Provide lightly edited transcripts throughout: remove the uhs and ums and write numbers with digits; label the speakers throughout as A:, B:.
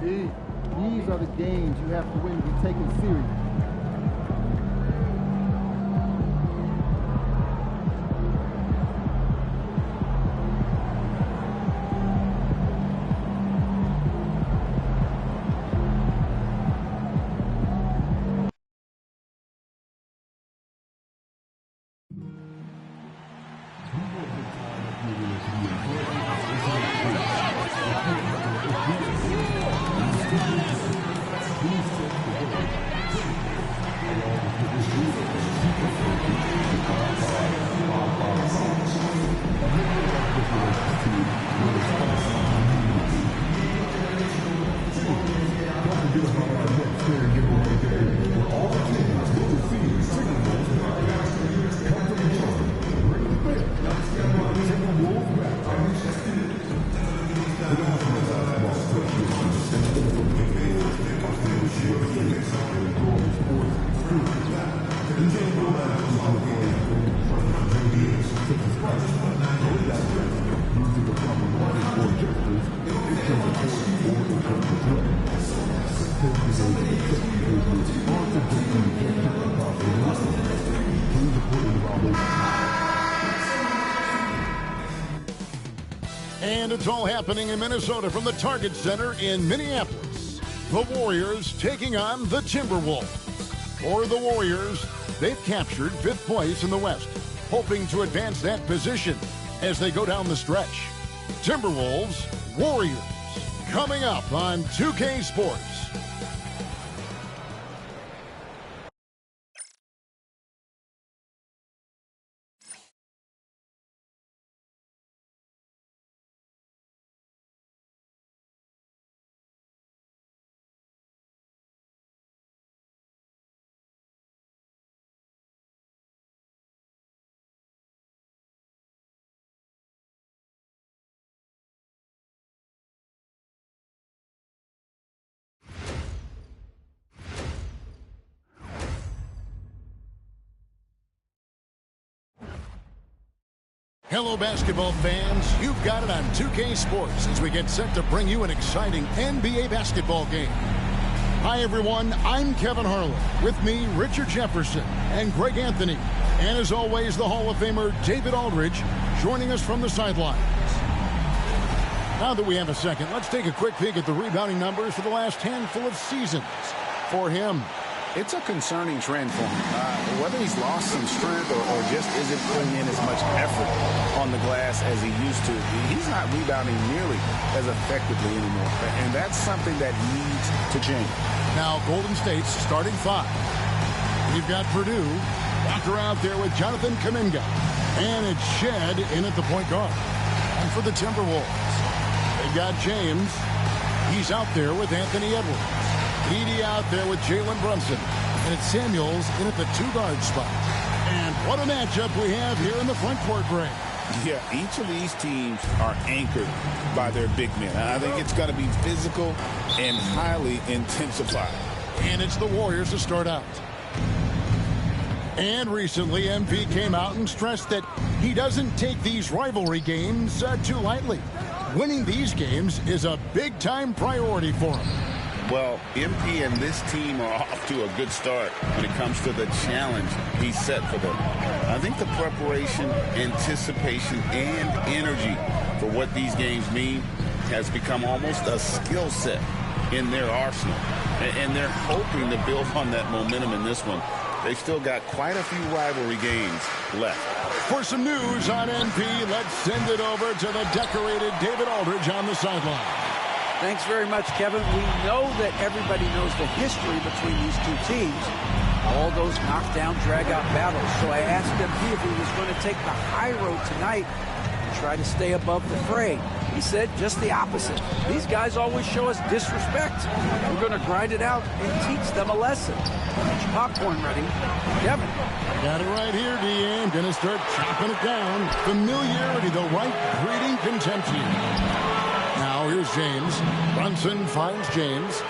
A: These are the games you have to win to be taken serious.
B: And it's all happening in Minnesota from the Target Center in Minneapolis. The Warriors taking on the Timberwolves. For the Warriors, they've captured 5th place in the West, hoping to advance that position as they go down the stretch. Timberwolves, Warriors, coming up on 2K Sports. Hello, basketball fans. You've got it on 2K Sports as we get set to bring you an exciting NBA basketball game. Hi, everyone. I'm Kevin Harlan. With me, Richard Jefferson and Greg Anthony. And as always, the Hall of Famer David Aldridge joining us from the sidelines. Now that we have a second, let's take a quick peek at the rebounding numbers for the last handful of seasons for him.
C: It's a concerning trend for him. Whether he's lost some strength or just isn't putting in as much effort on the glass as he used to, he's not rebounding nearly as effectively anymore. And that's something that needs to change.
B: Now, Golden State's starting 5. We've got Purdue. Walker out there with Jonathan Kuminga. And it's Shed in at the point guard. And for the Timberwolves, they've got James. He's out there with Anthony Edwards. Edey out there with Jalen Brunson. And it's Samuels in at the 2-guard spot. And what a matchup we have here in the front court break.
C: Yeah, each of these teams are anchored by their big men. I think it's going to be physical and highly intensified.
B: And it's the Warriors to start out. And recently, MP came out and stressed that he doesn't take these rivalry games too lightly. Winning these games is a big-time priority for him.
C: Well, MP and this team are off to a good start when it comes to the challenge he's set for them. I think the preparation, anticipation, and energy for what these games mean has become almost a skill set in their arsenal. And they're hoping to build on that momentum in this one. They've still got quite a few rivalry games left.
B: For some news on MP, let's send it over to the decorated David Aldridge on the sideline.
D: Thanks very much, Kevin. We know that everybody knows the history between these two teams, all those knockdown, drag-out battles. So I asked MP if he was going to take the high road tonight and try to stay above the fray. He said just the opposite. These guys always show us disrespect. We're going to grind it out and teach them a lesson. Get your popcorn ready. Kevin.
B: Got it right here, D.A. Going to start chopping it down. Familiarity, the right breeding contempt here. Now here's James. Brunson finds James.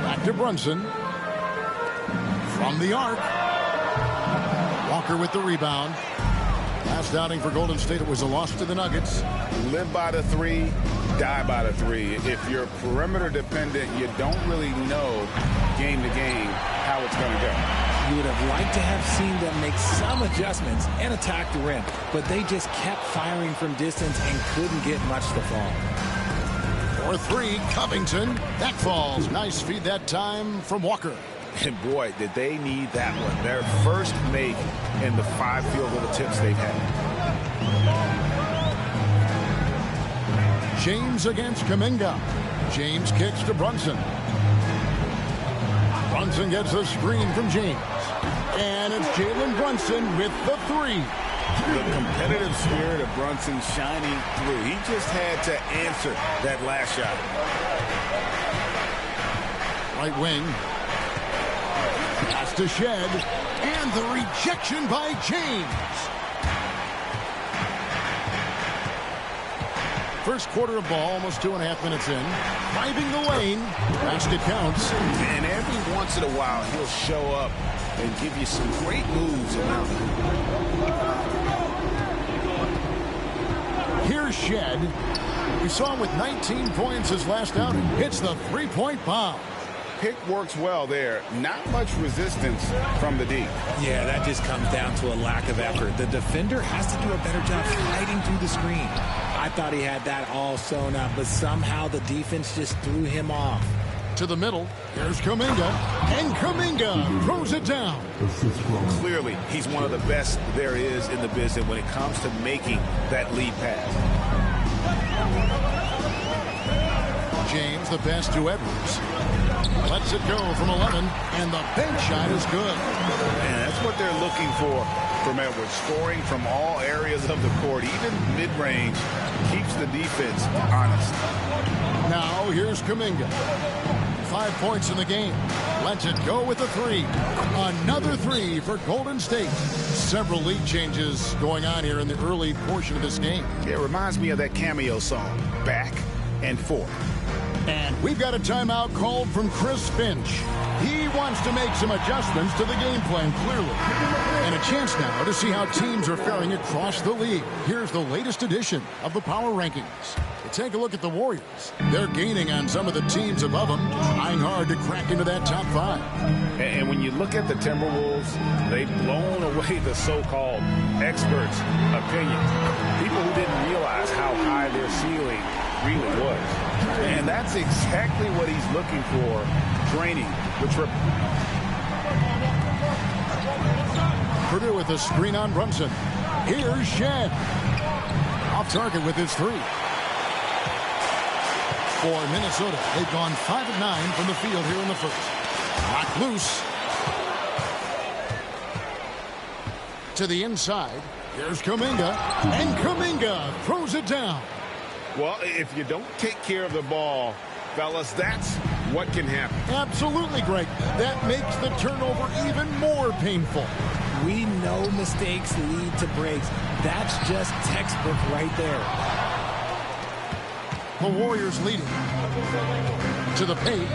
B: Back to Brunson. From the arc. Walker with the rebound. Last outing for Golden State, it was a loss to the Nuggets.
C: Live by the 3, die by the three. If you're perimeter dependent, you don't really know game to game how it's going to go.
E: You would have liked to have seen them make some adjustments and attack the rim, but they just kept firing from distance and couldn't get much to fall.
B: For three, Covington. That falls. Nice feed that time from Walker.
C: And boy, did they need that one. Their first make in the 5 field goal attempts they've had.
B: James against Kuminga. James kicks to Brunson. Brunson gets the screen from James. And it's Jalen Brunson with the three.
C: The competitive spirit of Brunson shining through. He just had to answer that last shot.
B: Right wing. Pass to Shed. And the rejection by James. First quarter of ball, almost 2.5 minutes in. Driving the lane. Basket counts.
C: And every once in a while, he'll show up and give you some great moves around him.
B: Here's Shed. We saw him with 19 points his last outing. Hits the three-point bomb.
C: Pick works well there. Not much resistance from the D.
E: Yeah, that just comes down to a lack of effort. The defender has to do a better job fighting through the screen. I thought he had that all sewn up, but somehow the defense just threw him off.
B: To the middle. Here's Kuminga. And Kuminga throws it down.
C: Clearly, he's one of the best there is in the business when it comes to making that lead pass.
B: James, the pass to Edwards. Lets it go from 11, and the bank shot is good.
C: And that's what they're looking for from Edwards. Scoring from all areas of the court, even mid-range, keeps the defense honest.
B: Now, here's Kuminga. 5 points in the game. Lets it go with a three. Another three for Golden State. Several lead changes going on here in the early portion of this game.
C: It reminds me of that cameo song, Back and Forth.
B: And we've got a timeout called from Chris Finch. He wants to make some adjustments to the game plan, clearly. And a chance now to see how teams are faring across the league. Here's the latest edition of the Power Rankings. Take a look at the Warriors. They're gaining on some of the teams above them, trying hard to crack into that top 5.
C: And when you look at the Timberwolves, they've blown away the so-called experts' opinions. People who didn't realize how high their ceiling really was. And that's exactly what he's looking for, training the triple.
B: Purdue with a screen on Brunson. Here's Shed. Off target with his three. For Minnesota, they've gone 5 of 9 from the field here in the first. Knocked loose. To the inside. Here's Kuminga. And Kuminga throws it down.
C: Well, if you don't take care of the ball, fellas, that's what can happen.
B: Absolutely, Greg. That makes the turnover even more painful.
E: We know mistakes lead to breaks. That's just textbook right there.
B: The Warriors leading. To the paint.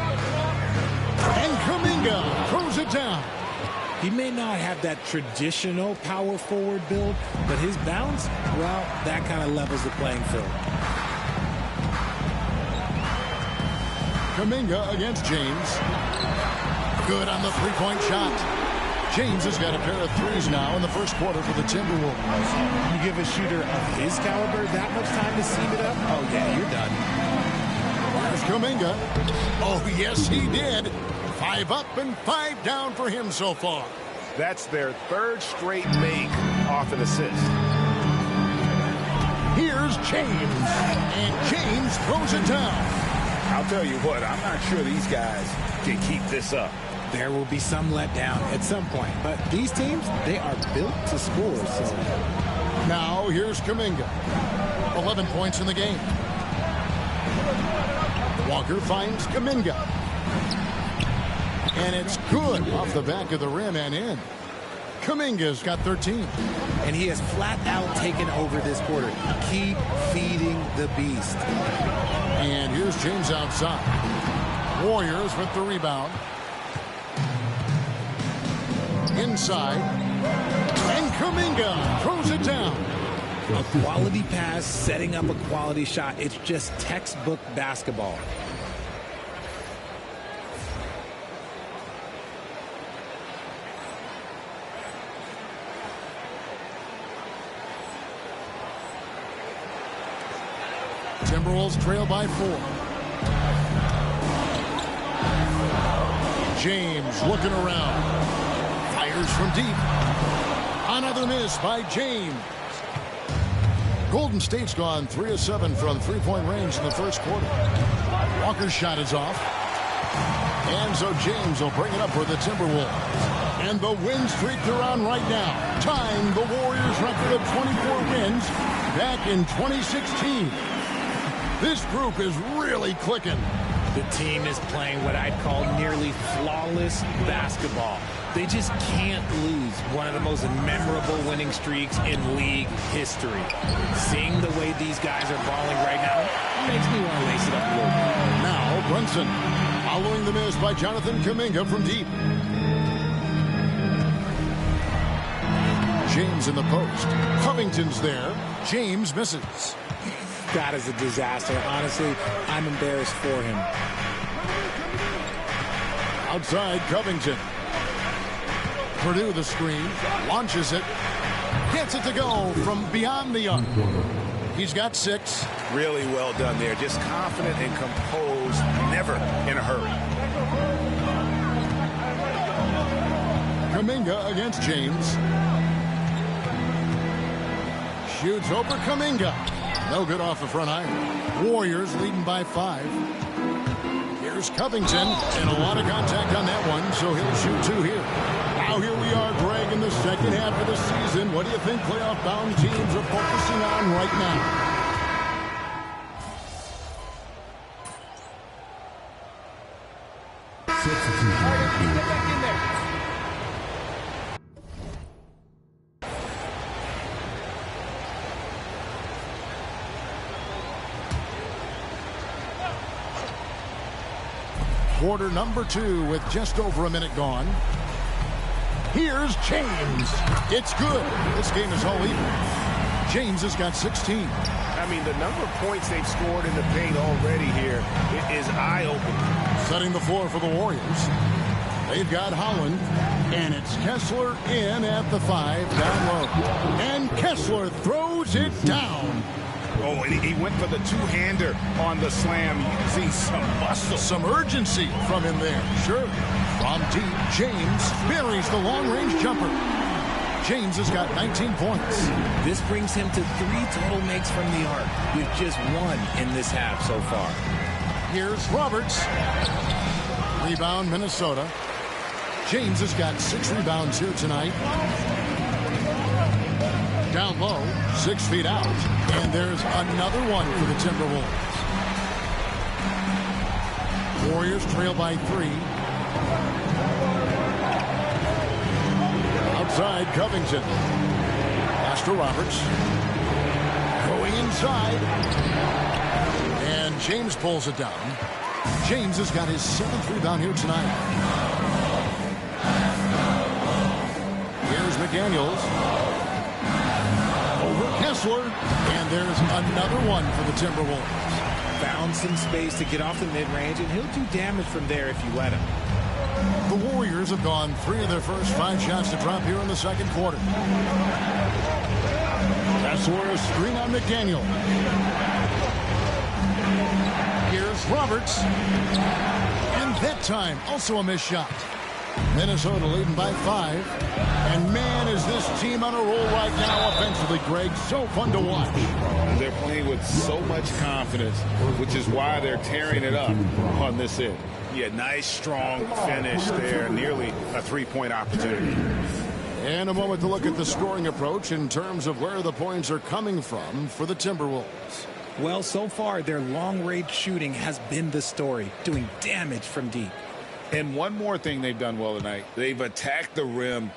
B: And Kuminga throws it down.
E: He may not have that traditional power forward build, but his bounce, well, that kind of levels the playing field.
B: Kuminga against James. Good on the three-point shot. James has got a pair of threes now in the first quarter for the Timberwolves.
E: You give a shooter of his caliber that much time to seam it up? Oh, yeah, you're done.
B: There's Kuminga. Oh, yes, he did. 5 up and 5 down for him so far.
C: That's their 3rd straight make off an assist.
B: Here's James. And James throws it down.
C: I'll tell you what, I'm not sure these guys can keep this up.
E: There will be some letdown at some point, but these teams, they are built to score. So
B: now here's Kuminga. 11 points in the game. Walker finds Kuminga. And it's good off the back of the rim and in. Kuminga's got 13.
E: And he has flat out taken over this quarter. Keep feeding the beast.
B: And here's James outside. Warriors with the rebound. Inside. And Kuminga throws it down.
E: A quality pass, setting up a quality shot. It's just textbook basketball.
B: Timberwolves trail by 4. James looking around. Fires from deep. Another miss by James. Golden State's gone 3 of 7 from three-point range in the first quarter. Walker's shot is off. And so James will bring it up for the Timberwolves. And the win streak they're on right now, tying the Warriors' record of 24 wins back in 2016. This group is really clicking.
E: The team is playing what I'd call nearly flawless basketball. They just can't lose one of the most memorable winning streaks in league history. Seeing the way these guys are balling right now makes me want to lace it up a little bit.
B: Now Brunson following the miss by Jonathan Kuminga from deep. James in the post. Covington's there. James misses.
E: That is a disaster. Honestly, I'm embarrassed for him.
B: Outside Covington. Purdue the screen. Launches it. Gets it to go from beyond the arc. He's got 6.
C: Really well done there. Just confident and composed. Never in a hurry.
B: Kuminga against James. Shoots over Kuminga. No good off the front iron. Warriors leading by 5. Here's Covington, and a lot of contact on that one, so he'll shoot 2 here. Now here we are, Greg, in the second half of the season. What do you think playoff-bound teams are focusing on right now? Quarter number 2 with just over a minute gone. Here's James. It's good. This game is all even. James has got 16.
F: I mean, the number of points they've scored in the paint already here is eye-opening.
B: Setting the floor for the Warriors. They've got Holland, and it's Kessler in at the 5 down low. And Kessler throws it down.
F: Oh, and he went for the two-hander on the slam, using some muscle.
B: Some urgency from him there. Sure. From deep, James buries the long-range jumper. James has got 19 points.
E: This brings him to 3 total makes from the arc, with just 1 in this half so far.
B: Here's Roberts. Rebound, Minnesota. James has got 6 rebounds here tonight. Down low, 6 feet out, and there's another one for the Timberwolves. Warriors trail by 3. Outside, Covington. Pass to Roberts. Going inside. And James pulls it down. James has got his 7th rebound here tonight. Here's McDaniels. Kessler, and there's another one for the Timberwolves.
E: Found some space to get off the mid-range, and he'll do damage from there if you let him.
B: The Warriors have gone 3 of their first 5 shots to drop here in the second quarter. Kessler, a screen on McDaniel. Here's Roberts. And that time, also a missed shot. Minnesota leading by 5. And man, is this team on a roll right now offensively, Greg. So fun to watch.
C: They're playing with so much confidence, which is why they're tearing it up on this end.
F: Yeah, nice, strong finish there. Nearly a 3-point opportunity.
B: And a moment to look at the scoring approach in terms of where the points are coming from for the Timberwolves.
E: Well, so far, their long-range shooting has been the story, doing damage from deep.
C: And one more thing they've done well tonight. They've attacked the rim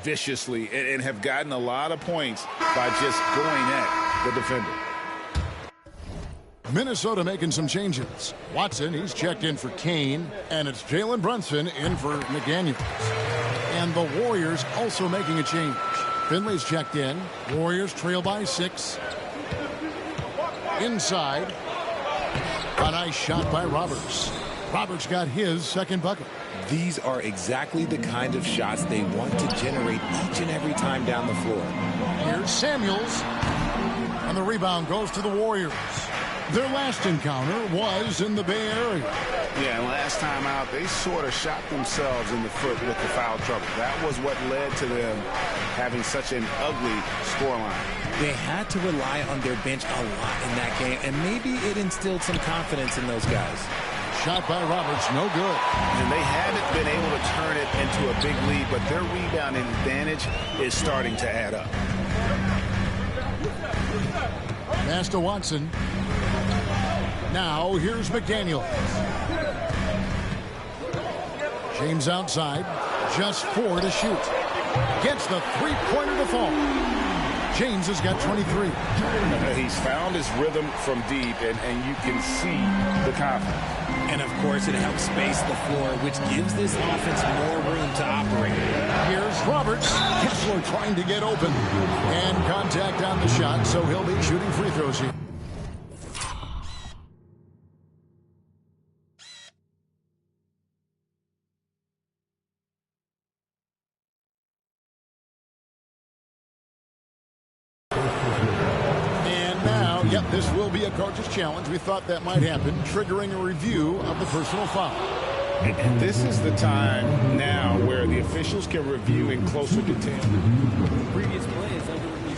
C: viciously and have gotten a lot of points by just going at the defender.
B: Minnesota making some changes. Watson, he's checked in for Kane, and it's Jalen Brunson in for McDaniels. And the Warriors also making a change. Finley's checked in. Warriors trail by 6. Inside. A nice shot by Roberts. Roberts got his second bucket.
E: These are exactly the kind of shots they want to generate each and every time down the floor.
B: Here's Samuels. And the rebound goes to the Warriors. Their last encounter was in the Bay Area.
F: Yeah, and last time out, they sort of shot themselves in the foot with the foul trouble. That was what led to them having such an ugly scoreline.
E: They had to rely on their bench a lot in that game, and maybe it instilled some confidence in those guys.
B: Shot by Roberts, no good.
F: And they haven't been able to turn it into a big lead, but their rebounding advantage is starting to add up.
B: Pass to Watson. Now here's McDaniel. James outside. Just 4 to shoot. Gets the three-pointer to fall. James has got 23.
F: He's found his rhythm from deep, and you can see the confidence.
E: And, of course, it helps space the floor, which gives this offense more room to operate.
B: Here's Roberts. Kessler trying to get open. And contact on the shot, so he'll be shooting free throws here. Yep, this will be a coach's challenge. We thought that might happen, triggering a review of the personal foul.
F: And this is the time now where the officials can review in closer detail.
E: Previous play is under review.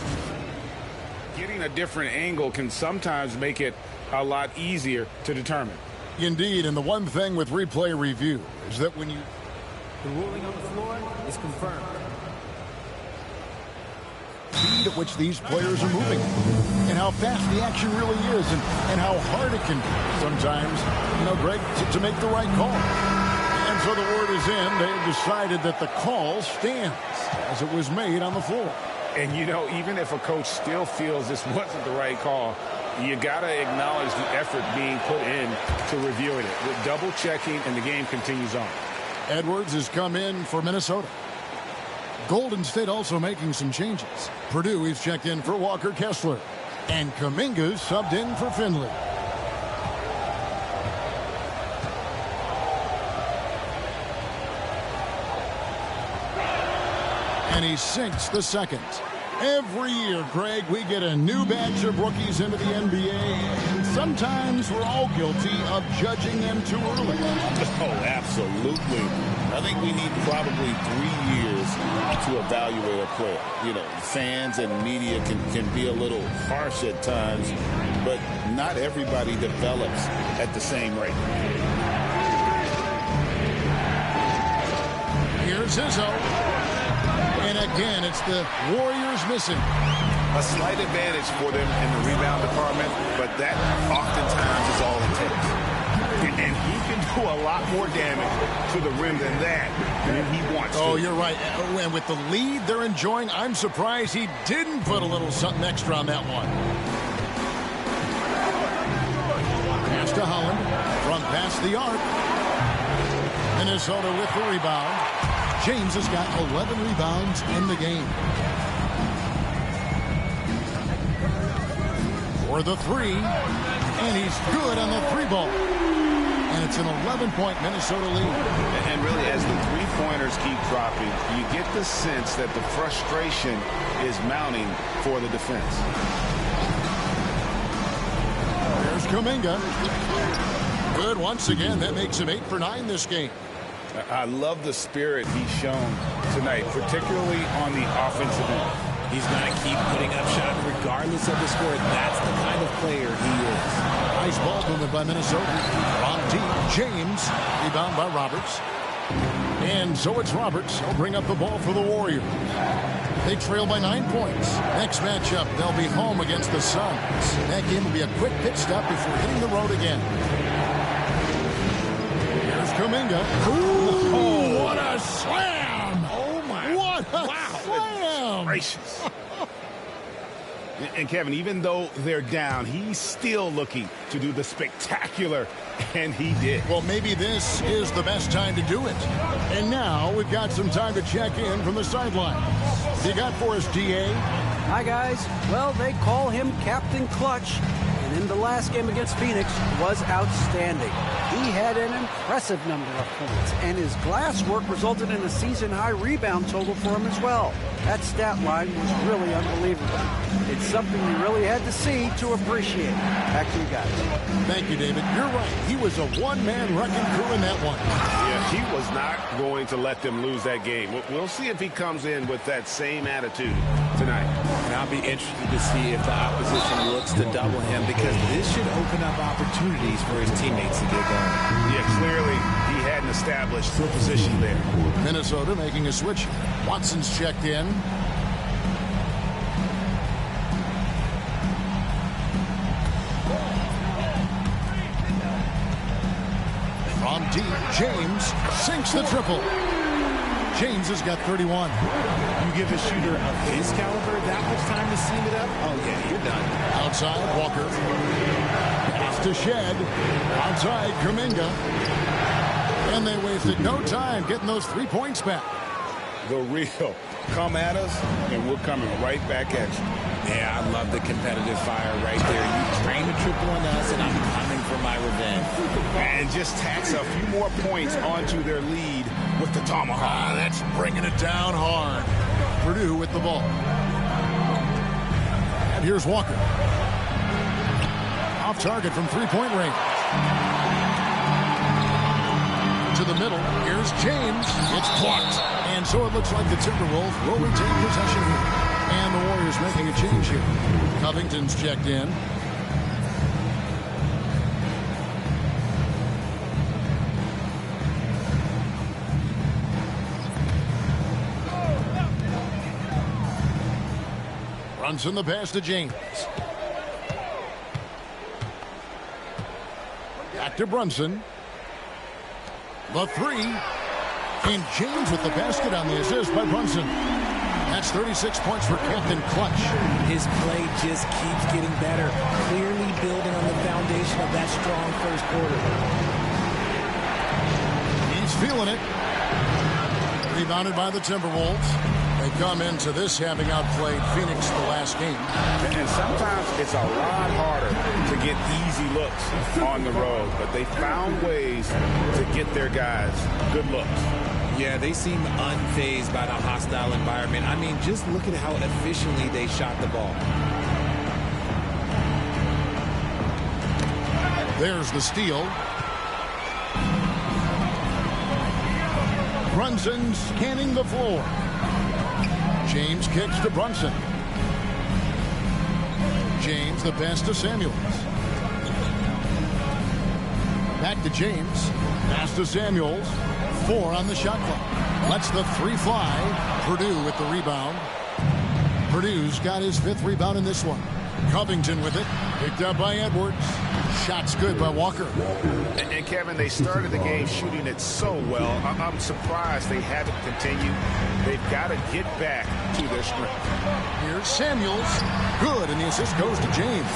F: Getting a different angle can sometimes make it a lot easier to determine.
B: Indeed, and the one thing with replay review is that when you...
E: The ruling on the floor is confirmed.
B: Speed at which these players are moving and how fast the action really is and how hard it can be sometimes, Greg, to make the right call. And so the word is in. They have decided that the call stands as it was made on the floor.
F: And, even if a coach still feels this wasn't the right call, you got to acknowledge the effort being put in to reviewing it. With double checking, and the game continues on.
B: Edwards has come in for Minnesota. Golden State also making some changes. Purdue is checked in for Walker Kessler. And Kuminga's subbed in for Finley. And he sinks the second. Every year, Greg, we get a new batch of rookies into the NBA, and sometimes we're all guilty of judging them too early.
C: Oh, absolutely. I think we need probably 3 years to evaluate a player. Fans and media can be a little harsh at times, but not everybody develops at the same rate.
B: Here's Izzo. And again, it's the Warriors missing.
F: A slight advantage for them in the rebound department, but that oftentimes is all it takes. And he can do a lot more damage to the rim than that when he wants to.
B: Oh, you're right. And with the lead they're enjoying, I'm surprised he didn't put a little something extra on that one. Pass to Holland from past the arc. Minnesota with the rebound. James has got 11 rebounds in the game. For the three. And he's good on the three ball. And it's an 11-point Minnesota lead.
F: And really, as the three-pointers keep dropping, you get the sense that the frustration is mounting for the defense.
B: There's Kuminga. Good once again. That makes him 8 for 9 this game.
F: I love the spirit he's shown tonight, particularly on the offensive end.
E: He's going to keep putting up shots regardless of the score. That's the kind of player he is.
B: Nice ball movement by Minnesota. From deep, James. Rebound by Roberts. And so it's Roberts. He'll bring up the ball for the Warriors. They trail by 9 points. Next matchup, they'll be home against the Suns. That game will be a quick pit stop before hitting the road again. Here's Kuminga. Ooh, what a slam!
F: Oh, my.
B: What a slam!
F: Gracious. And, Kevin, even though they're down, he's still looking to do the spectacular, and he did.
B: Well, maybe this is the best time to do it. And now we've got some time to check in from the sideline. You got for us, DA?
D: Hi, guys. Well, they call him Captain Clutch, and in the last game against Phoenix was outstanding. He had an impressive number of points, and his glass work resulted in a season-high rebound total for him as well. That stat line was really unbelievable. It's something you really had to see to appreciate. Back to you guys.
B: Thank you, David. You're right. He was a one-man wrecking crew in that one.
F: Yeah, he was not going to let them lose that game. We'll see if he comes in with that same attitude tonight.
E: And I'll be interested to see if the opposition looks to double him, because this should open up opportunities for his teammates to get going.
F: Yeah, clearly he hadn't established a position there.
B: Minnesota making a switch. Watson's checked in. From deep, James sinks the triple. James has got 31.
E: You give a shooter of his caliber that much time to seam it up, oh yeah, you're done.
B: Outside, Walker. Pass to Shed. Outside, Kuminga. And they wasted no time getting those 3 points back.
C: The real. Come at us, and we're coming right back at you.
E: Yeah, I love the competitive fire right there. You drain a triple on us, and I'm coming for my revenge.
F: And just tacks a few more points onto their lead with the tomahawk.
B: That's bringing it down hard. Purdue with the ball. And here's Walker. Off target from three-point range. To the middle. Here's James. It's blocked. And so it looks like the Timberwolves will retain possession here. And the Warriors making a change here. Covington's checked in. Brunson the pass to James. Back to Brunson. The three. And James with the basket on the assist by Brunson. That's 36 points for Captain Clutch.
E: His play just keeps getting better. Clearly building on the foundation of that strong first quarter.
B: He's feeling it. Rebounded by the Timberwolves. They come into this having outplayed Phoenix the last game.
F: And sometimes it's a lot harder to get easy looks on the road, but they found ways to get their guys good looks.
E: Yeah, they seem unfazed by the hostile environment. I mean, just look at how efficiently they shot the ball.
B: There's the steal. Brunson scanning the floor. James kicks to Brunson. James the pass to Samuels. Back to James. Pass to Samuels. 4 on the shot clock. Lets the 3 fly. Purdue with the rebound. Purdue's got his 5th rebound in this one. Covington with it. Picked up by Edwards. Shot's good by Walker.
F: And Kevin, they started the game shooting it so well. I'm surprised they haven't continued. They've got to get back to their strength.
B: Here's Samuels. Good, and the assist goes to James.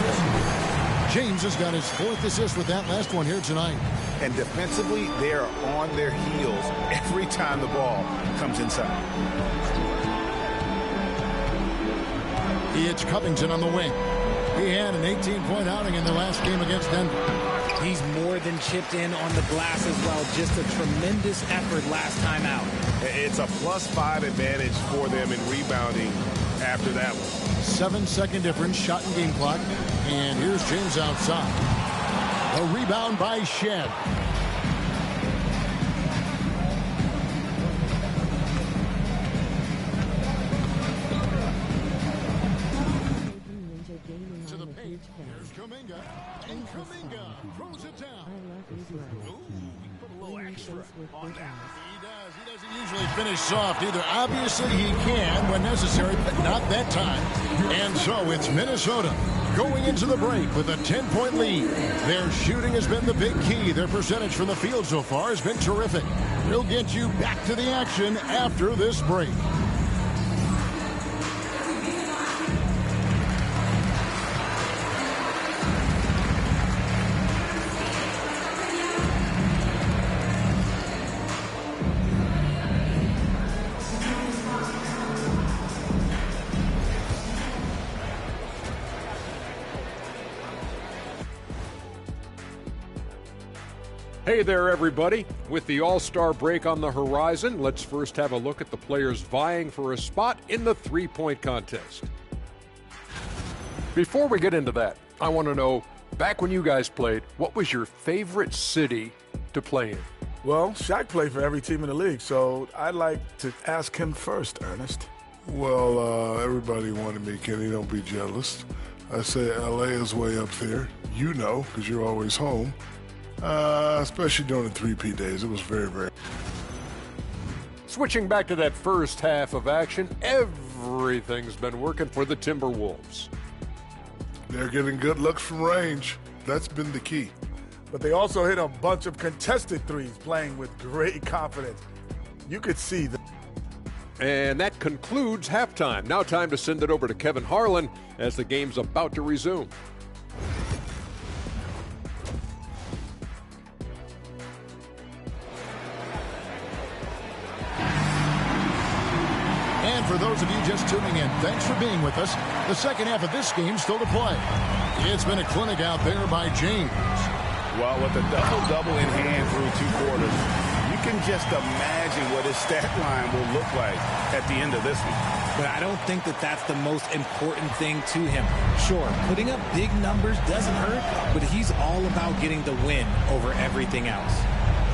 B: James has got his 4th assist with that last one here tonight.
F: And defensively, they are on their heels every time the ball comes inside.
B: It's Covington on the wing. He had an 18-point outing in the last game against Denver.
E: He's more than chipped in on the glass as well. Just a tremendous effort last time out.
F: It's a +5 advantage for them in rebounding after that one.
B: 7-second difference, shot and game clock. And here's James outside. A rebound by Shed. To the paint. Here's Kuminga. And Kuminga throws it down. Ooh, he put a little extra on that. He doesn't usually finish soft either. Obviously, he can when necessary, but not that time. And so it's Minnesota going into the break with a 10-point lead. Their shooting has been the big key. Their percentage from the field so far has been terrific. We'll get you back to the action after this break.
G: Hey there, everybody. With the All-Star break on the horizon, let's first have a look at the players vying for a spot in the three-point contest. Before we get into that, I want to know, back when you guys played, what was your favorite city to play in?
H: Well, Shaq played for every team in the league, so I'd like to ask him first, Ernest.
I: Well, everybody wanted me, Kenny. Don't be jealous. I say L.A. is way up there. You know, because you're always home. Especially during the 3P days. It was very, very...
G: Switching back to that first half of action, everything's been working for the Timberwolves.
I: They're getting good looks from range. That's been the key.
H: But they also hit a bunch of contested threes, playing with great confidence. You could see that.
G: And that concludes halftime. Now time to send it over to Kevin Harlan as the game's about to resume.
B: And for those of you just tuning in, thanks for being with us. The second half of this game still to play. It's been a clinic out there by James.
F: Well, with a double-double in hand through 2 quarters, you can just imagine what his stat line will look like at the end of this one.
E: But I don't think that that's the most important thing to him. Sure, putting up big numbers doesn't hurt, but he's all about getting the win over everything else.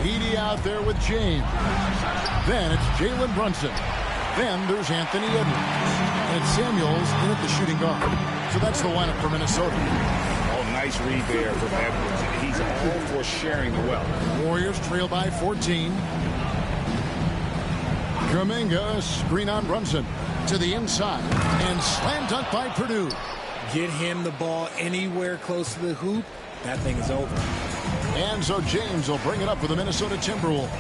B: Edie out there with James. Then it's Jalen Brunson. Then there's Anthony Edwards. And it's Samuels in at the shooting guard. So that's the lineup for Minnesota.
F: Oh, nice read there from Edwards. He's all for sharing the wealth.
B: Warriors trail by 14. Kuminga, screen on Brunson to the inside. And slam dunk by Purdue.
E: Get him the ball anywhere close to the hoop, that thing is over.
B: And so James will bring it up for the Minnesota Timberwolves.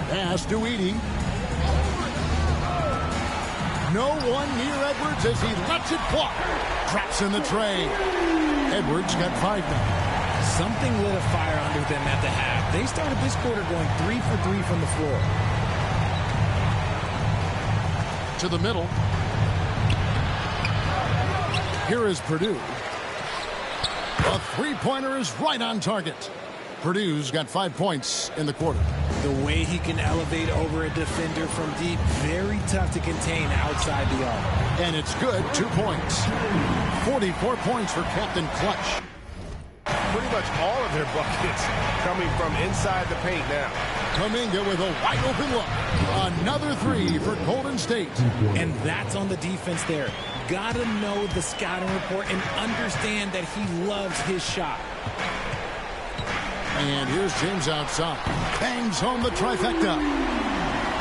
B: Pass to Edie. No one near Edwards as he lets it fly. Drops in the tray. Edwards got 5 now.
E: Something lit a fire under them at the half. They started this quarter going 3 for 3 from the floor.
B: To the middle. Here is Purdue. A three-pointer is right on target. Purdue's got 5 points in the quarter.
E: The way he can elevate over a defender from deep, very tough to contain outside the arc.
B: And it's good, 2 points. 44 points for Captain Clutch.
F: Pretty much all of their buckets coming from inside the paint now.
B: Kuminga with a wide open look. Another 3 for Golden State.
E: And that's on the defense there. Gotta know the scouting report and understand that he loves his shot.
B: And here's James outside. Bangs home the trifecta.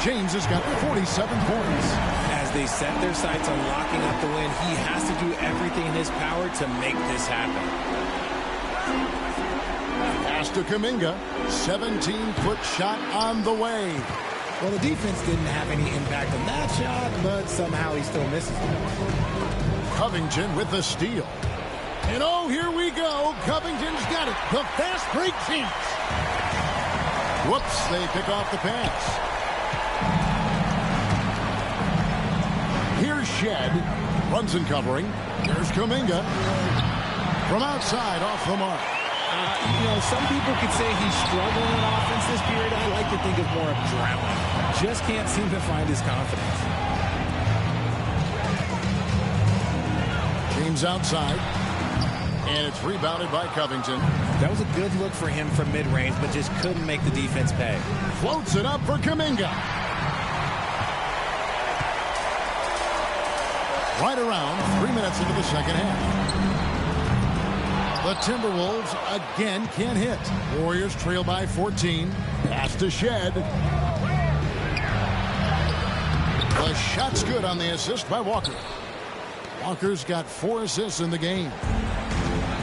B: James has got 47 points.
E: As they set their sights on locking up the win, he has to do everything in his power to make this happen.
B: Pass to Kuminga. 17-foot shot on the way.
E: Well, the defense didn't have any impact on that shot, but somehow he still misses it.
B: Covington with the steal. And oh, here we go. Covington's got it. The fast break chance. Whoops, they pick off the pass. Here's Shed. Brunson covering. Here's Kuminga. From outside, off the mark.
E: Some people could say he's struggling in offense this period. I like to think of more of drowning. Just can't seem to find his confidence.
B: James outside. And it's rebounded by Covington.
E: That was a good look for him from mid-range, but just couldn't make the defense pay.
B: Floats it up for Kuminga. Right around 3 minutes into the second half. The Timberwolves again can't hit. Warriors trail by 14. Pass to Shed. The shot's good on the assist by Walker. Walker's got 4 assists in the game.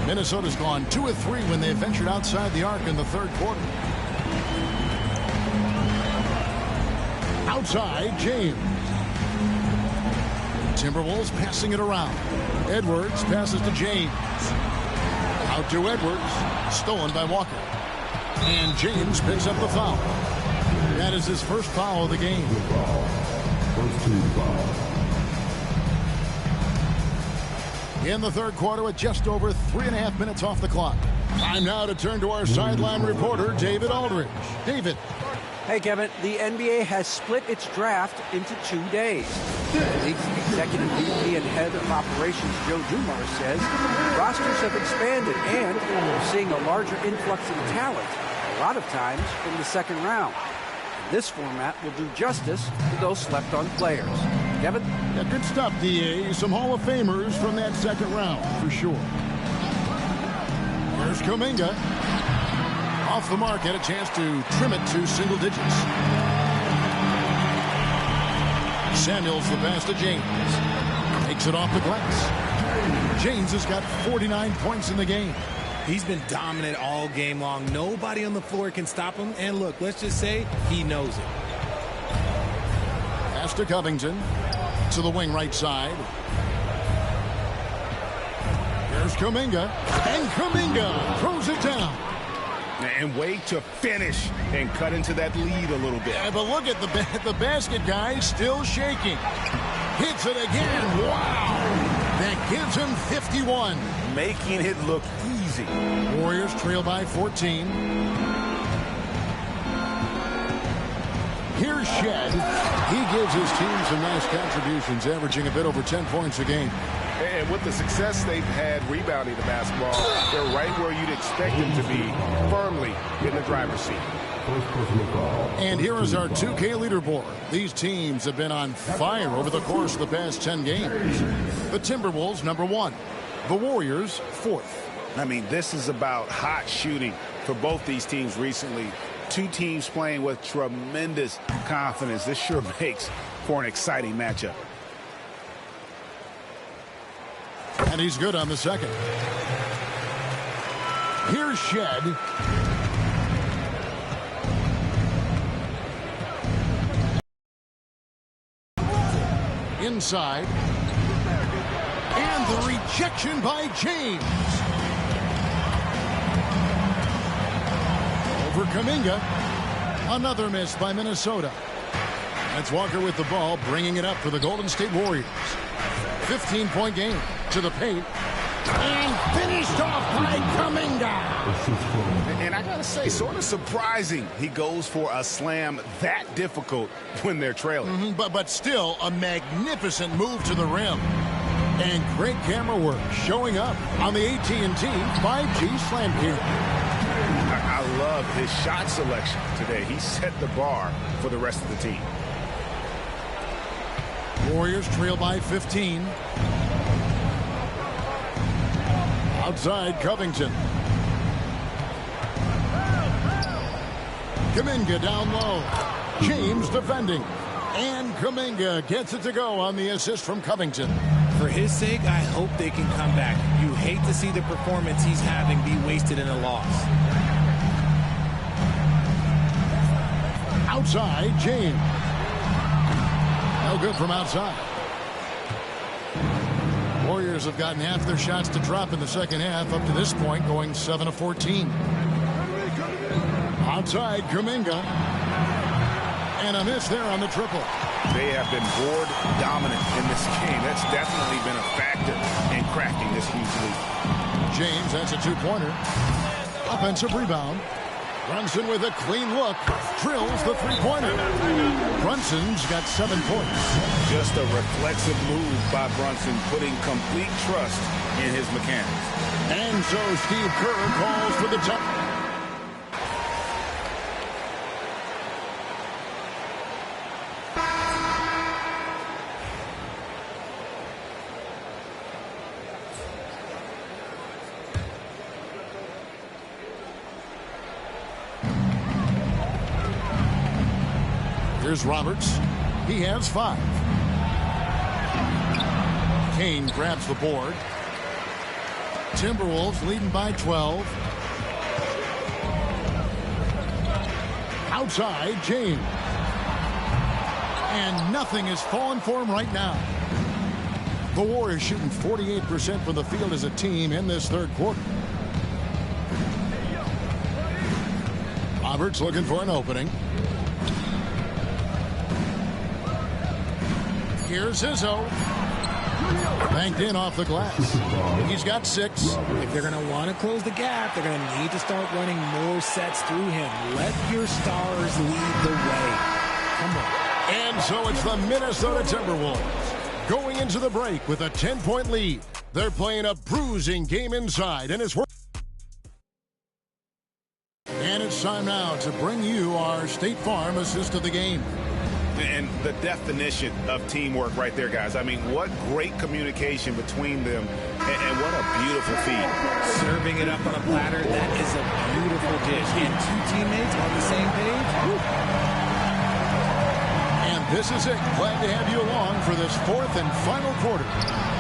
B: Minnesota's gone 2 of 3 when they ventured outside the arc in the third quarter. Outside, James. Timberwolves passing it around. Edwards passes to James. Out to Edwards. Stolen by Walker. And James picks up the foul. That is his first foul of the game. in the third quarter with just over 3.5 minutes off the clock. Time now to turn to our sideline reporter, David Aldridge. David.
D: Hey, Kevin, the NBA has split its draft into 2 days. The league's executive VP and head of operations, Joe Dumars, says rosters have expanded and we're seeing a larger influx of talent, a lot of times from the second round. This format will do justice to those slept-on players. Kevin?
B: Yeah, good stuff, DA. Some Hall of Famers from that second round, for sure. Here's Kuminga. Off the mark, had a chance to trim it to single digits. Samuels the pass to James. Takes it off the glass. James has got 49 points in the game.
E: He's been dominant all game long. Nobody on the floor can stop him. And look, let's just say he knows it.
B: Pass to Covington. To the wing right side. Here's Kuminga. And Kuminga throws it down.
F: And way to finish and cut into that lead a little bit.
B: Yeah, but look at the basket, guys, still shaking. Hits it again. Wow. That gives him 51.
F: Making it look easy.
B: Warriors trail by 14. Here's Shed. He gives his team some nice contributions, averaging a bit over 10 points a game.
F: And with the success they've had rebounding the basketball, they're right where you'd expect them to be, firmly in the driver's seat.
B: And here is our 2K leaderboard. These teams have been on fire over the course of the past 10 games. The Timberwolves, number 1. The Warriors, 4th.
F: I mean, this is about hot shooting for both these teams recently. Two teams playing with tremendous confidence. This sure makes for an exciting matchup.
B: And he's good on the second. Here's Shed. Inside. And the rejection by James. Over Kuminga. Another miss by Minnesota. That's Walker with the ball, bringing it up for the Golden State Warriors. 15-point game to the paint. And finished off by Kuminga.
F: And I got to say, sort of surprising he goes for a slam that difficult when they're trailing.
B: But still a magnificent move to the rim. And great camera work showing up on the AT&T 5G Slam Cam.
F: I love his shot selection today. He set the bar for the rest of the team.
B: Warriors trail by 15. Outside, Covington. Kuminga down low. James defending. And Kuminga gets it to go on the assist from Covington.
E: For his sake, I hope they can come back. You hate to see the performance he's having be wasted in a loss.
B: Outside, James. No good from outside. Warriors have gotten half their shots to drop in the second half, up to this point, going 7 of 14. Outside, Kuminga. And a miss there on the triple.
F: They have been board dominant in this game. That's definitely been a factor in cracking this huge lead.
B: James, that's a two-pointer. Offensive rebound. Brunson with a clean look. Drills the three-pointer. Brunson's got 7 points.
F: Just a reflexive move by Brunson, putting complete trust in his mechanics.
B: And so Steve Kerr calls for the time. Here's Roberts. He has 5. Kane grabs the board. Timberwolves leading by 12. Outside, James. And nothing is falling for him right now. The Warriors shooting 48% from the field as a team in this third quarter. Roberts looking for an opening. Here's Izzo. Banked in off the glass. He's got 6.
E: If they're going to want to close the gap, they're going to need to start running more sets through him. Let your stars lead the way. Come on.
B: And so it's the Minnesota Timberwolves going into the break with a 10-point lead. They're playing a bruising game inside, and it's time now to bring you our State Farm assist of the game.
F: And the definition of teamwork right there, guys. I mean, what great communication between them, and what a beautiful feed.
E: Serving it up on a platter, that is a beautiful dish. And 2 teammates on the same page.
B: And this is it. Glad to have you along for this 4th and final quarter.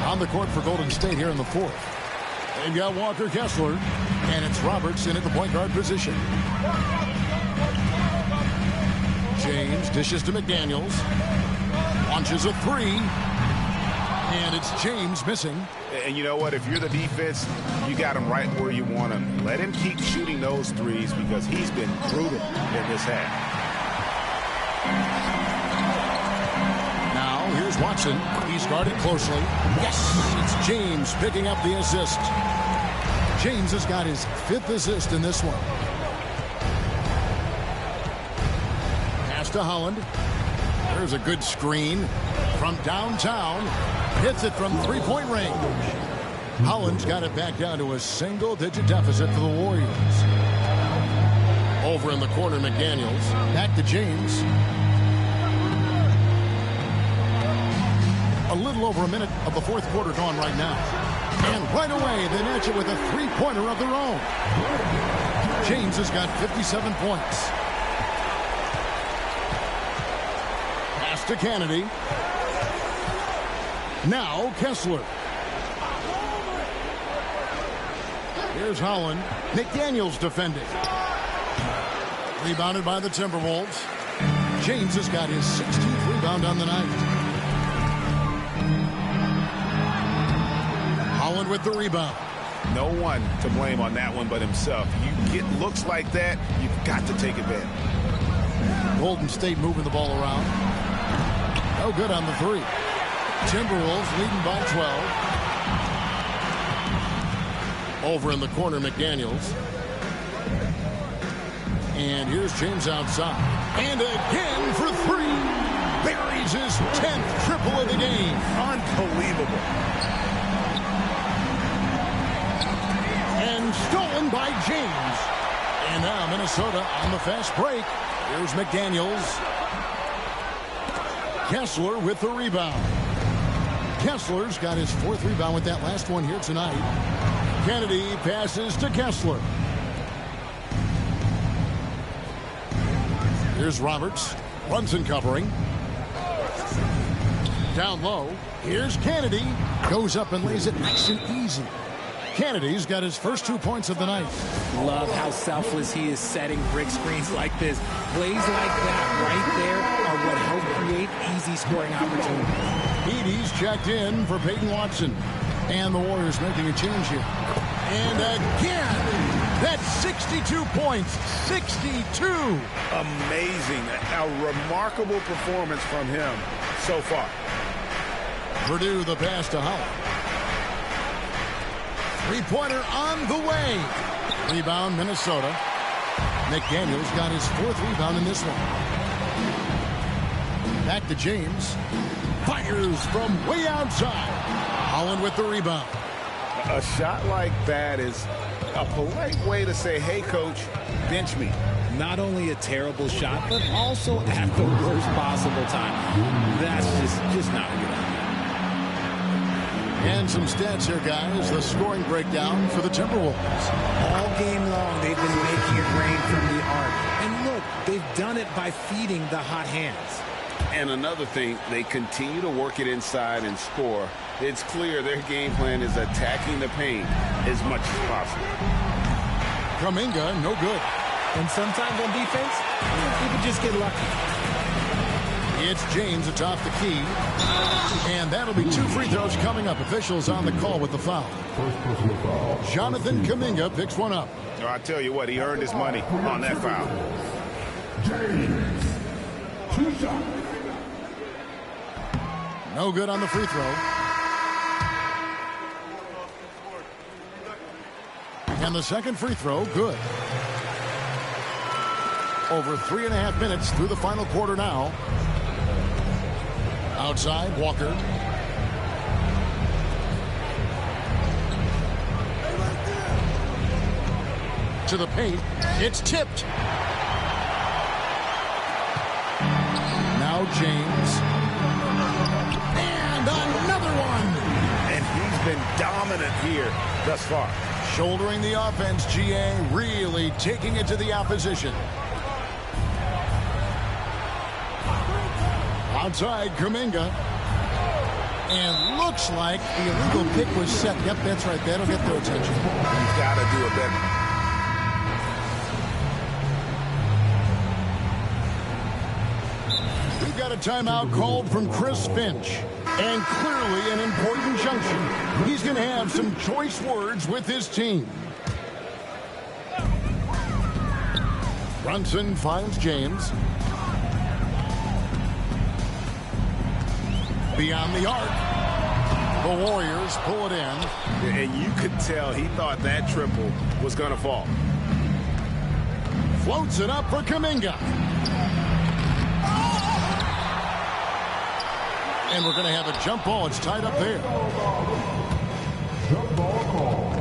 B: On the court for Golden State here in the 4th. They've got Walker Kessler, and it's Robertson at the point guard position. James dishes to McDaniels. Launches a 3. And it's James missing.
F: And you know what? If you're the defense, you got him right where you want him. Let him keep shooting those threes because he's been brutal in this half.
B: Now, here's Watson. He's guarded closely. Yes! It's James picking up the assist. James has got his 5th assist in this one. Pass to Holland. There's a good screen from downtown. Hits it from 3-point range. Holland's got it back down to a single-digit deficit for the Warriors. Over in the corner, McDaniels. Back to James. A little over a minute of the 4th quarter gone right now. And right away, they match it with a 3-pointer of their own. James has got 57 points. Pass to Kennedy. Now Kessler. Here's Holland. McDaniels defending. Rebounded by the Timberwolves. James has got his 16th rebound on the night. Holland with the rebound.
F: No one to blame on that one but himself. You get looks like that, you've got to take advantage.
B: Golden State moving the ball around. No good on the 3. Timberwolves leading by 12. Over in the corner, McDaniels. And here's James outside. And again for 3. Buries his 10th triple of the game.
F: Unbelievable.
B: And stolen by James. And now Minnesota on the fast break. Here's McDaniels. Kessler with the rebound. Kessler's got his 4th rebound with that last one here tonight. Kennedy passes to Kessler. Here's Roberts. Brunson covering. Down low. Here's Kennedy. Goes up and lays it nice and easy. Kennedy's got his first 2 points of the night.
E: Love how selfless he is setting brick screens like this. Plays like that right there are what help create easy scoring opportunities.
B: Edey's checked in for Peyton Watson. And the Warriors making a change here. And again, that's 62 points. 62.
F: Amazing. A remarkable performance from him so far.
B: Purdue the pass to Holland. 3-pointer on the way. Rebound, Minnesota. McDaniels got his 4th rebound in this one. Back to James. Fires from way outside. Holland with the rebound.
F: A shot like that is a polite way to say, hey, coach, bench me.
E: Not only a terrible shot, but also at the worst possible time. That's just not a good idea.
B: And some stats here, guys. The scoring breakdown for the Timberwolves.
E: All game long, they've been making it rain from the arc. And look, they've done it by feeding the hot hands.
C: And another thing, they continue to work it inside and score. It's clear their game plan is attacking the paint as much as possible.
B: Kuminga, no good.
E: And sometimes on defense, you can just get lucky.
B: It's James atop the key. And that'll be 2 free throws coming up. Officials on the call with the foul. Jonathan Kuminga picks one up.
F: Oh, I tell you what, he earned his money on that foul.
B: No good on the free throw. And the second free throw, good. Over 3.5 minutes through the final quarter now. Outside, Walker. To the paint. It's tipped. Now James. And another one.
F: And he's been dominant here thus far.
B: Shouldering the offense, GA, really taking it to the opposition. Outside, Kuminga. And looks like the illegal pick was set. Yep, that's right. That'll get their attention.
F: You've got to do it better.
B: We've got a timeout called from Chris Finch. And clearly an important junction. He's going to have some choice words with his team. Brunson finds James. Beyond the arc. The Warriors pull it in.
F: And you could tell he thought that triple was going to fall.
B: Floats it up for Kuminga. And we're going to have a jump ball. It's tied up there.
A: Jump ball call.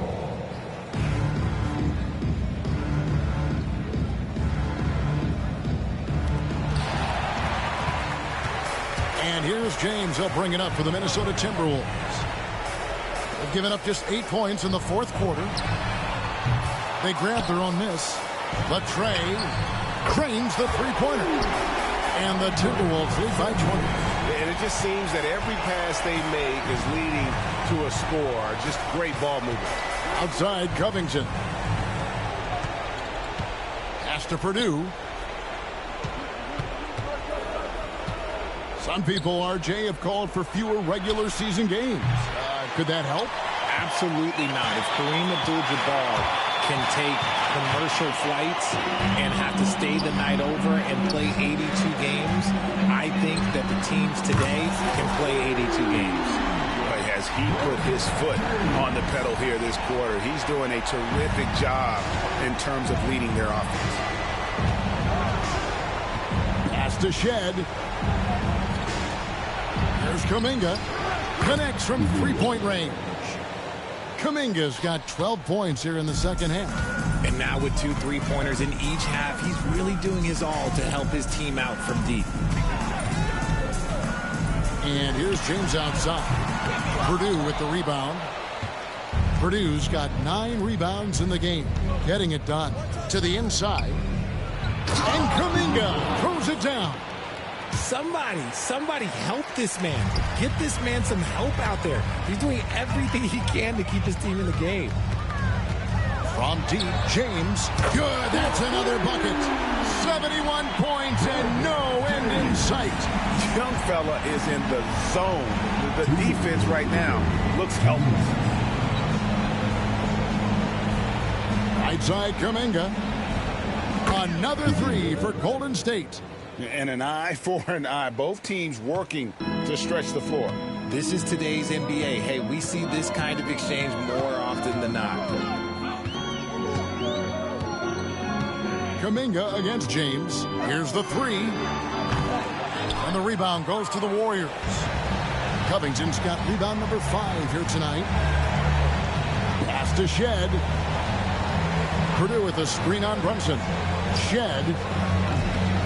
B: And here's James. He'll bring it up for the Minnesota Timberwolves. They've given up just 8 points in the fourth quarter. They grab their own miss. But Trey cranes the three-pointer. And the Timberwolves lead by 20.
F: And it just seems that every pass they make is leading to a score. Just great ball movement.
B: Outside, Covington. Pass to Purdue. Some people, RJ, have called for fewer regular season games. Could that help?
E: Absolutely not. If Kareem Abdul-Jabbar can take commercial flights and have to stay the night over and play 82 games, I think that the teams today can play 82 games.
F: As he put his foot on the pedal here this quarter, he's doing a terrific job in terms of leading their offense.
B: Pass to Shed. Here's Kuminga. Connects from three-point range. Kuminga's got 12 points here in the second half.
E: And now with 2 3-pointers in each half, he's really doing his all to help his team out from deep.
B: And here's James outside. Purdue with the rebound. Purdue's got 9 rebounds in the game. Getting it done. To the inside. And Kuminga throws it down.
E: Somebody help this man. Get this man some help out there. He's doing everything he can to keep his team in the game.
B: From deep, James. Good, that's another bucket. 71 points and no end in sight.
F: Young fella is in the zone. The defense right now looks helpless.
B: Right side, Kuminga. Another 3 for Golden State.
C: And an eye for an eye. Both teams working to stretch the floor.
E: This is today's NBA. Hey, we see this kind of exchange more often than not.
B: Kuminga against James. Here's the 3. And the rebound goes to the Warriors. Covington's got rebound number 5 here tonight. Pass to Shed. Purdue with a screen on Brunson. Shed.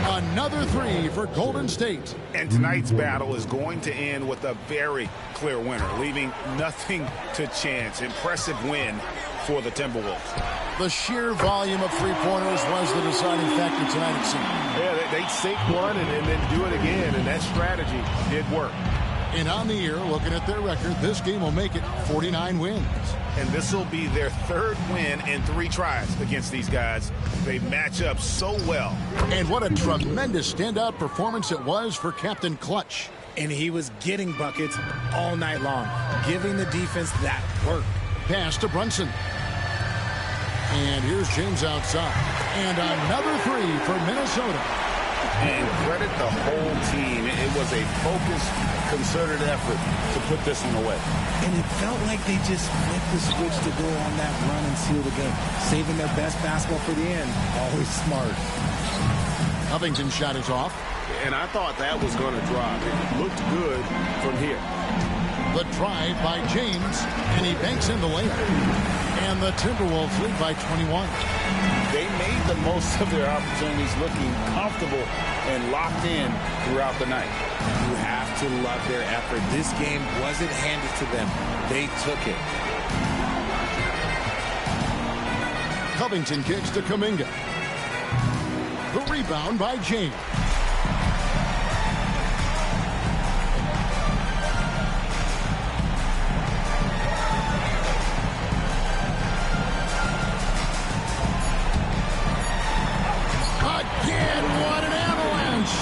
B: Another 3 for Golden State.
F: And tonight's battle is going to end with a very clear winner, leaving nothing to chance. Impressive win for the Timberwolves.
B: The sheer volume of three-pointers was the deciding factor tonight, it seemed.
F: Yeah, they sink one and then do it again, and that strategy did work.
B: And on the year, looking at their record, this game will make it 49 wins.
F: And this will be their 3rd win in 3 tries against these guys. They match up so well.
B: And what a tremendous standout performance it was for Captain Clutch.
E: And he was getting buckets all night long, giving the defense that work.
B: Pass to Brunson. And here's James outside. And another 3 for Minnesota.
C: And credit the whole team. It was a focused, concerted effort to put this one away.
J: And it felt like they just flipped the switch to go on that run and seal the game. Saving their best basketball for the end. Always smart.
B: Covington's shot is off.
F: And I thought that was going to drop. It looked good from here.
B: The drive by James, and he banks in the layup. And the Timberwolves lead by 21.
C: They made the most of their opportunities, looking comfortable and locked in throughout the night.
E: You have to love their effort. This game wasn't handed to them. They took it.
B: Covington kicks to Kuminga. The rebound by James. Again, what an avalanche!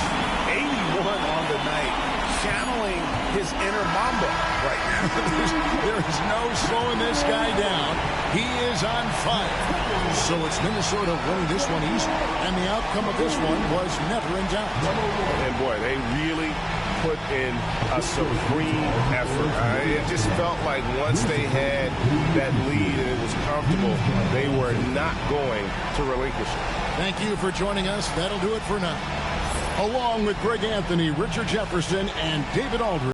F: 81 on the night, channeling his inner Mamba right now.
B: There is no slowing this guy down. He is on fire. So it's Minnesota winning this one easy, and the outcome of this one was never in doubt.
F: And boy, they really put in a supreme effort. It just felt like once they had that lead and it was comfortable, they were not going to relinquish it.
B: Thank you for joining us. That'll do it for now. Along with Greg Anthony, Richard Jefferson, and David Aldridge.